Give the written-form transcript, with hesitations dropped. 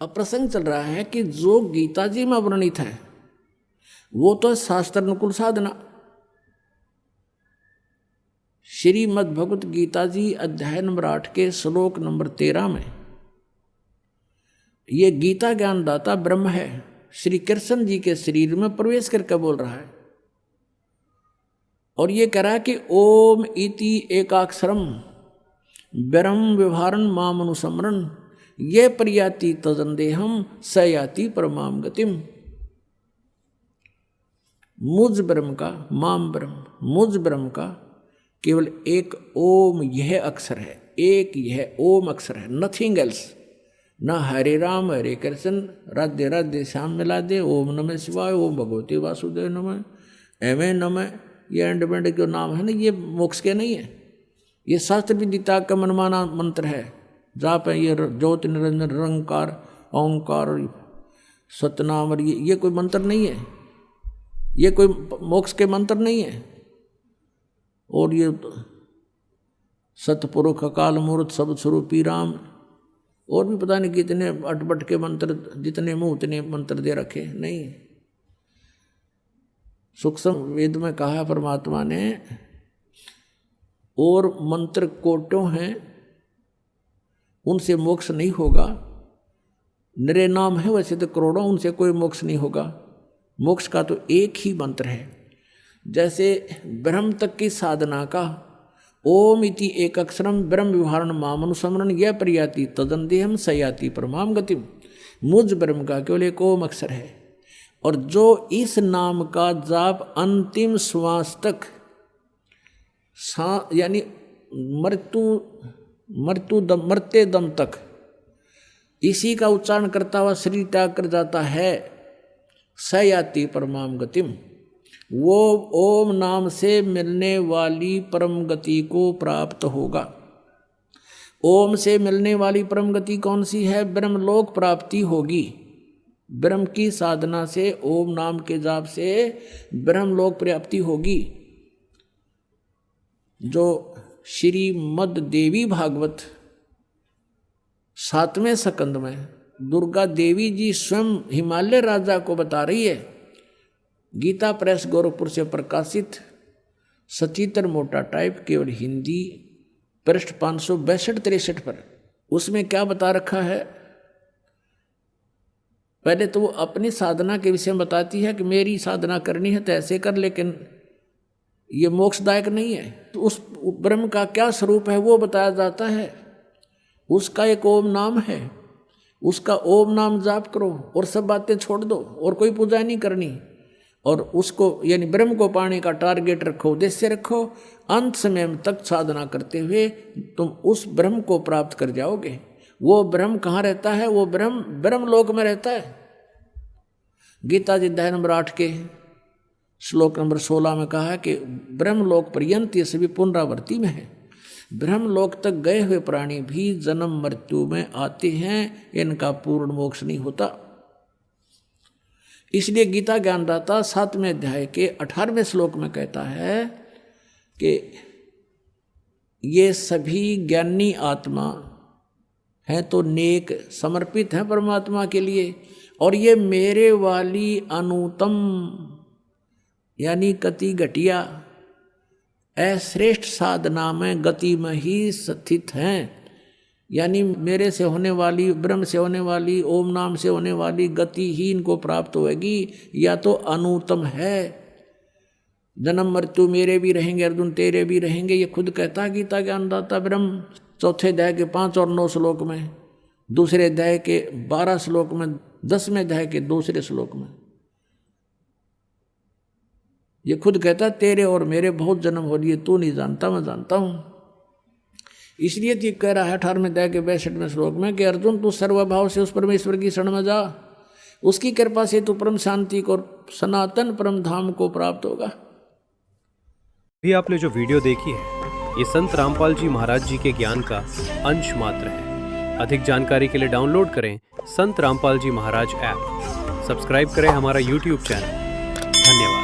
अब प्रसंग चल रहा है कि जो गीता जी में वर्णित है वो तो शास्त्र अनुकूल साधना। श्रीमद् भगवत गीता जी अध्याय नंबर 8 के श्लोक नंबर 13 में ये गीता ज्ञानदाता ब्रह्म है, श्री कृष्ण जी के शरीर में प्रवेश करके बोल रहा है और ये कह रहा है कि ओम इति एकाक्षरम ब्रह्म व्यवहारन माम अनुसमरण ये प्रयाति तजंदेहम स याति परमाम गतिम। मुझ ब्रह्म का, माम ब्रह्म, मुझ ब्रह्म का केवल एक ओम यह अक्षर है, एक यह ओम अक्षर है, नथिंग एल्स। ना हरे राम हरे कृष्ण राधे राधे श्याम मिला दे, ओम नमः शिवाय, ओम भगवती वासुदेव नमः, एवं नमः, ये एंड बेंड के नाम है ना, ये मोक्ष के नहीं है। ये शास्त्र विदिता का मनमाना मंत्र है। जाप है ये ज्योति निरंजन निरंकार ओंकार सतनाम, और ये कोई मंत्र नहीं है, ये कोई मोक्ष के मंत्र नहीं है। और ये सतपुरुष अकाल मूर्त सब स्वरूपी राम, और भी पता नहीं कितने अटपट के मंत्र, जितने मुंह उतने मंत्र दे रखे नहीं। सूक्ष्म वेद में कहा है परमात्मा ने, और मंत्र कोटों हैं उनसे मोक्ष नहीं होगा। निरे नाम है वैसे तो करोड़ों, उनसे कोई मोक्ष नहीं होगा। मोक्ष का तो एक ही मंत्र है। जैसे ब्रह्म तक की साधना का ओम इति एक अक्षरम ब्रह्म व्यवहारण माम अनुसमरण यह प्रयाति तदंदेहम सयाति परमाम गतिम। मुझ ब्रह्म का केवल एक ओम अक्षर है, और जो इस नाम का जाप अंतिम श्वास तक यानी मरते दम तक इसी का उच्चारण करता हुआ शरीर त्याग कर जाता है, सयाति परमाम गतिम, वो ओम नाम से मिलने वाली परम गति को प्राप्त होगा। ओम से मिलने वाली परम गति कौन सी है? ब्रह्मलोक प्राप्ति होगी। ब्रह्म की साधना से, ओम नाम के जाप से ब्रह्मलोक प्राप्ति होगी। जो श्रीमद् देवी भागवत 7वें स्कंद में दुर्गा देवी जी स्वयं हिमालय राजा को बता रही है। गीता प्रेस गोरखपुर से प्रकाशित सचित्र मोटा टाइप, केवल हिंदी, पृष्ठ 562-63 पर। उसमें क्या बता रखा है? पहले तो वो अपनी साधना के विषय में बताती है कि मेरी साधना करनी है तो ऐसे कर, लेकिन ये मोक्षदायक नहीं है। तो उस ब्रह्म का क्या स्वरूप है वो बताया जाता है। उसका एक ओम नाम है, उसका ओम नाम जाप करो और सब बातें छोड़ दो और कोई पूजा नहीं करनी। और उसको यानी ब्रह्म को पाने का टारगेट रखो, उद्देश्य रखो। अंत समय तक साधना करते हुए तुम उस ब्रह्म को प्राप्त कर जाओगे। वो ब्रह्म कहाँ रहता है? वो ब्रह्म लोक में रहता है। गीता जी अध्याय नंबर 8 के श्लोक नंबर 16 में कहा है कि ब्रह्मलोक पर्यंत ये सभी पुनरावृत्ति में है। ब्रह्मलोक तक गए हुए प्राणी भी जन्म मृत्यु में आते हैं, इनका पूर्ण मोक्ष नहीं होता। इसलिए गीता ज्ञानदाता 7वें अध्याय के 18वें श्लोक में कहता है कि ये सभी ज्ञानी आत्मा हैं तो नेक, समर्पित हैं परमात्मा के लिए, और ये मेरे वाली अनुतम यानी कति घटिया अश्रेष्ठ साधना में गति में ही स्थित हैं। यानी मेरे से होने वाली, ब्रह्म से होने वाली, ओम नाम से होने वाली गति ही इनको प्राप्त होगी, या तो अनुत्तम है। जन्म मृत्यु मेरे भी रहेंगे, अर्जुन तेरे भी रहेंगे, ये खुद कहता गीता ज्ञानदाता ब्रह्म। 4थे अध्याय के 5 और 9 श्लोक में, दूसरे अध्याय के 12 श्लोक में, 10वें अध्याय के दूसरे श्लोक में ये खुद कहता तेरे और मेरे बहुत जन्म हो लिए, तू नहीं जानता मैं जानता हूँ। इसलिए तो कह रहा है 18वें अध्याय के 62वें श्लोक में कि अर्जुन तू सर्वभाव से उस परमेश्वर की शरण में जा, उसकी कृपा से तू परम शांति को, सनातन परम धाम को प्राप्त होगा। भी आपने जो वीडियो देखी है ये संत रामपाल जी महाराज जी के ज्ञान का अंश मात्र है। अधिक जानकारी के लिए डाउनलोड करें संत रामपाल जी महाराज ऐप, सब्सक्राइब करें हमारा YouTube चैनल। धन्यवाद।